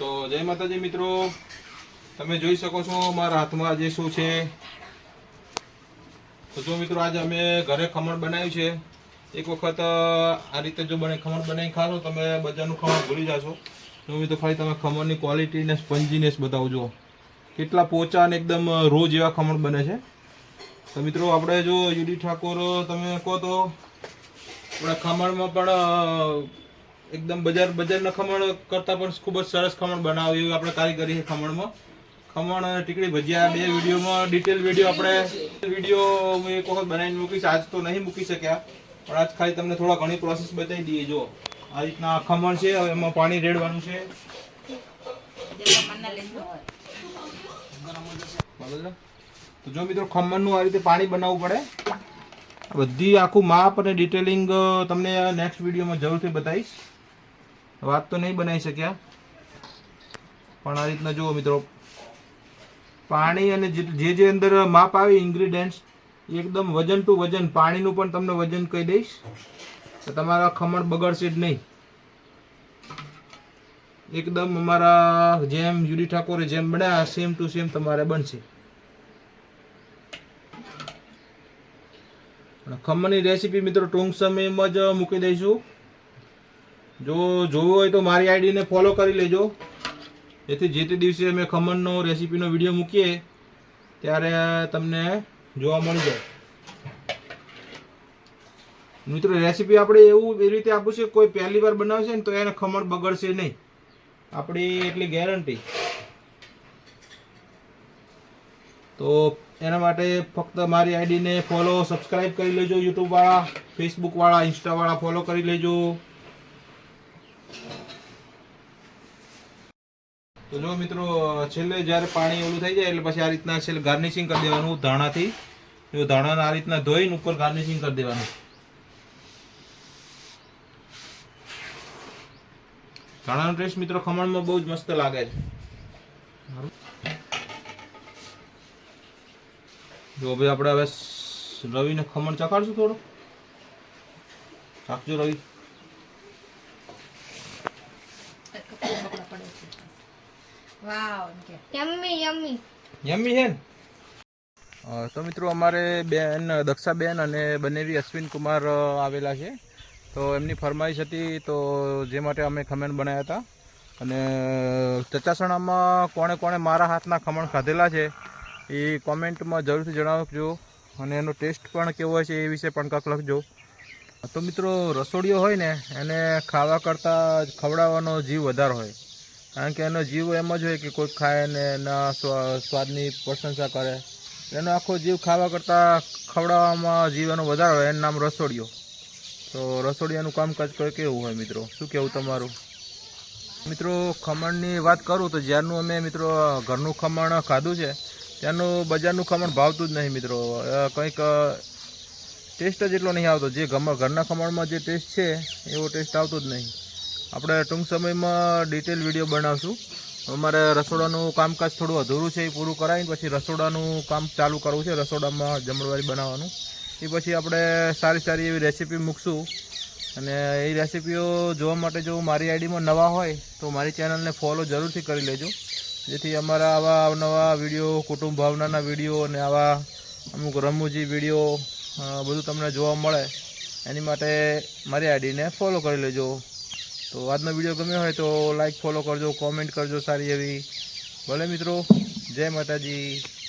તો જય માતાજી મિત્રો, તમે જોઈ શકો છો મારા હાથમાં આજે શું છે. તો જો મિત્રો આજે અમે ઘરે ખમણ બનાવ્યું છે. એક વખત આ રીતે જો ખમણ બનાવી ખાશો તમે બજારનું ખમણ ભૂલી જશો. તો મિત્રો ખાલી તમે ખમણની ક્વોલિટી ને સ્પંજીનેસ બતાવજો, કેટલા પોચા અને એકદમ રો જેવા ખમણ બને છે. તો મિત્રો આપણે જો યુડી ઠાકોર તમે કહો તો આપણા ખમણમાં પણ એકદમ બજારના ખમણ કરતાં પણ ખૂબ જ સરસ ખમણ બનાવે એવી આપણે કારીગરી છે ખમણમાં. ખમણ અને ટીકડી ભજીયા બે વિડીયોમાં ડિટેલ વિડીયો હું એક વખત બનાવીને મૂકીશ. આજ તો નહીં મૂકી શક્યા, પણ આજ ખાલી તમને થોડા ઘણી પ્રોસેસ બતાવી દઈએ. જો આ રીતના ખમણ છે, હવે એમાં પાણી રેડવાનું છે. તો જો મિત્રો ખમણનું આ રીતે પાણી બનાવવું પડે. બધી આખું માપ અને ડિટેલિંગ તમને નેક્સ્ટ વિડીયોમાં જરૂરથી બતાવીશ. વાત તો નહીં બનાવી શક્યા, પણ આ રીતના જુઓ મિત્રો, પાણી અને જે અંદર માપ આવે ઇન્ગ્રીડિયન્ટ્સ એકદમ વજન ટુ વજન. પાણીનું પણ તમને વજન કહી દઈશ તો તમારા ખમણ બગડશે જ નહીં. એકદમ અમારા જેમ યુડી ઠાકોરે જેમ બન્યા સેમ ટુ સેમ તમારે બનશે. ખમણની રેસીપી મિત્રો ટૂંક સમયમાં જ મૂકી દઈશું. જો જોવું હોય તો મારી આઈડીને ફોલો કરી લેજો, જેથી જે તે દિવસે અમે ખમણનો રેસીપીનો વિડીયો મૂકીએ ત્યારે તમને જોવા મળી જાય. મિત્રો રેસીપી આપણે એવી રીતે આપું છે, કોઈ પહેલી વાર બનાવશે ને તો એને ખમણ બગડશે નહીં, આપણી એટલી ગેરંટી. તો એના માટે ફક્ત મારી આઈડીને ફોલો સબસ્ક્રાઈબ કરી લેજો. યુટ્યુબવાળા, ફેસબુકવાળા, ઇન્સ્ટાવાળા ફોલો કરી લેજો. તો જો મિત્રો છેલ્લે જ્યારે પાણી ઓલું થઈ જાય એટલે પછી આ રીતના છેલ્લે ગાર્નિશિંગ કરી દેવાનું ધાણાથી. જો ધાણાને આ રીતના ધોઈને ઉપર ગાર્નિશિંગ કરી દેવાનું. ધાણાનો ટેસ્ટ મિત્રો ખમણમાં બહુ જ મસ્ત લાગે છે. જો ભાઈ આપણે હવે રવિને ખમણ ચખાડશું થોડું. ચાખજો રવિ. યમ્મી છે ને. તો મિત્રો અમારે બેન દક્ષાબેન અને બનેવી અશ્વિન કુમાર આવેલા છે. તો એમની ફરમાઈશ હતી, તો જે માટે અમે ખમણ બનાવ્યા હતા. અને ચચાસણામાં કોણે કોણે મારા હાથના ખમણ ખાધેલા છે એ કોમેન્ટમાં જરૂરથી જણાવજો, અને એનો ટેસ્ટ પણ કેવો હોય છે એ વિશે પણ કંઈક લખજો. તો મિત્રો રસોડીયો હોય ને એને ખાવા કરતાં ખવડાવવાનો જીવ વધારે હોય, કારણ કે એનો જીવ એમ જ હોય કે કોઈ ખાય ને એના સ્વાદની પ્રશંસા કરે. એનો આખો જીવ ખાવા કરતાં ખવડાવવામાં જીવ એનો વધારે હોય. એનું નામ રસોડીયો. તો રસોડિયાનું કામકાજ કોઈ કેવું હોય મિત્રો, શું કહેવું તમારું? મિત્રો ખમણની વાત કરું તો જ્યારનું અમે મિત્રો ઘરનું ખમણ ખાધું છે ત્યારનું બજારનું ખમણ ભાવતું જ નહીં મિત્રો. કંઈક ટેસ્ટ જ એટલો નહીં આવતો. જે ઘરના ખમણમાં જે ટેસ્ટ છે એવો ટેસ્ટ આવતો જ નહીં. આપણે ટૂંક સમયમાં ડિટેલ વિડીયો બનાવશું. અમારે રસોડાનું કામકાજ થોડું અધૂરું છે, એ પૂરું કરાવીને પછી રસોડાનું કામ ચાલુ કરવું છે. રસોડામાં જમણવારી બનાવવાનું, એ પછી આપણે સારી એવી રેસીપી મૂકશું. અને એ રેસીપીઓ જોવા માટે જો મારી આઈડીમાં નવા હોય તો મારી ચેનલને ફોલો જરૂરથી કરી લેજો, જેથી અમારા આવા અવનવા વિડીયો, કુટુંબ ભાવનાના વિડીયો અને આવા અમુક રમૂજી વિડીયો બધું તમને જોવા મળે. એની માટે મારી આઈડીને ફોલો કરી લેજો. તો આજનો વિડીયો ગમ્યો હોય તો લાઈક, ફોલો કરજો, કોમેન્ટ કરજો સારી એવી. ભલે મિત્રો, જય માતાજી.